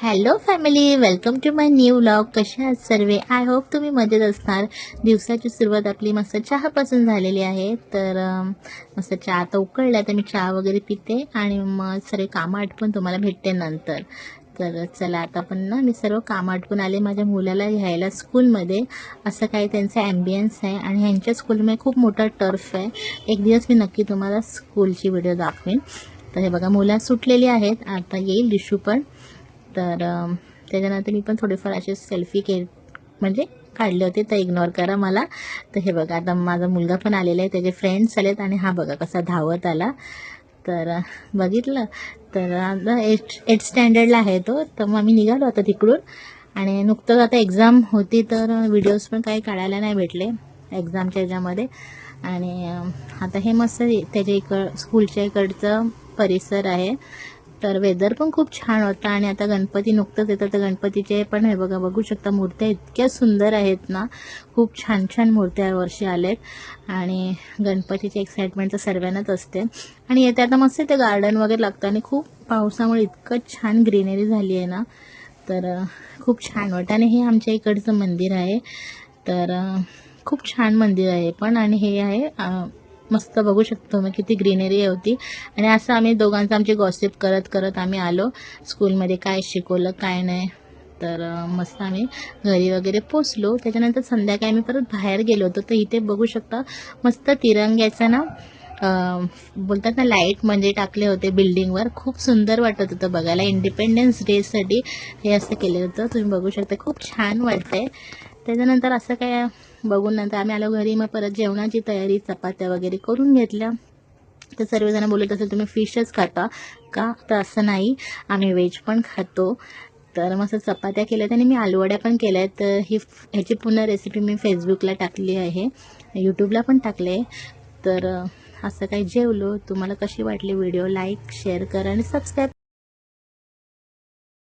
Hello family, welcome to my new vlog. कशा आहात सर्वे? I hope तुम्ही मजेत असणार. दिवसाची सुरुवात आपली मस्त चहापासून झालेली आहे. तर मस्त चहा आता उकळला, तर मी चहा वगैरे पिते आणि मग सर्व कामं आटपून तुम्हाला भेटते नंतर. तर चला, आता पण ना मी सर्व कामं आटपून आले माझ्या मुलाला घ्यायला स्कूलमध्ये. असं काही त्यांचा ॲम्बियन्स आहे आणि ह्यांच्या स्कूलमध्ये खूप मोठा टर्फ आहे. एक दिवस मी नक्की तुम्हाला स्कूलची व्हिडिओ दाखवेन. तर हे बघा, मुलं सुटलेली आहेत, आता येईल दिशू पण. तर त्याच्यानंतर मी पण थोडेफार असे सेल्फी म्हणजे काढले होते, तर इग्नोर करा मला. तर हे बघा, आता माझा मुलगा पण आलेला आहे, त्याचे फ्रेंड्स आलेत आणि हा बघा कसा धावत आला. तर बघितलं. तर आता एट स्टँडर्डला आहे तो. तर मग आम्ही निघालो आता तिकडून आणि नुकतंच आता एक्झाम होती, तर व्हिडिओज पण काही काढायला नाही भेटले एक्झामच्या ह्याच्यामध्ये. आणि आता हे मस्त त्याच्या स्कूलच्या इकडचं परिसर आहे. तर वेदर पण खूप छान होता आणि आता गणपती नुकतंच येतं, तर गणपतीचे पण हे बघा, बघू शकता मूर्त्या इतक्या सुंदर आहेत ना. खूप छान छान मूर्त्या यावर्षी आलेत आणि गणपतीची एक्साइटमेंट तर सर्वांनाच असते. आणि येते आता मस्त ते गार्डन वगैरे लागतं आणि खूप पावसामुळे इतकं छान ग्रीनरी झाली आहे ना. तर खूप छान वाटतं. आणि हे आमच्या इकडचं मंदिर आहे. तर खूप छान मंदिर आहे पण. आणि हे आहे मस्त, बघू शकतो मी किती ग्रीनरी होती. आणि असं आम्ही दोघांचं आमची गॉसिप करत करत आम्ही आलो स्कूलमध्ये, काय शिकवलं काय नाही. तर मस्त आम्ही घरी वगैरे पोचलो. त्याच्यानंतर संध्याकाळी आम्ही परत बाहेर गेलो होतो. तर इथे बघू शकता मस्त तिरंग्याचं ना बोलतात ना, लाईट म्हणजे टाकले होते बिल्डिंगवर. खूप सुंदर वाटत होतं बघायला. इंडिपेंडन्स डेसाठी हे असं केलं होतं, तुम्ही बघू शकता. खूप छान वाटतंय. त्याच्यानंतर असं काय बघून नंतर आम्ही आलो घरी. मग परत जेवणाची तयारी, चपात्या वगैरे करून घेतल्या. तर सर्वजण बोलत असेल तुम्ही फिशच खाता का? तर असं नाही, आम्ही व्हेज पण खातो. तर मस्त चपात्या केल्यात आणि मी आलूवड्या पण केल्या आहेत. तर ह्याची पुन्हा रेसिपी मी फेसबुकला टाकली आहे, यूट्यूबला पण टाकले. तर असं काही जेवलो. तुम्हाला कशी वाटली व्हिडिओ? लाईक, शेअर करा आणि सबस्क्राईब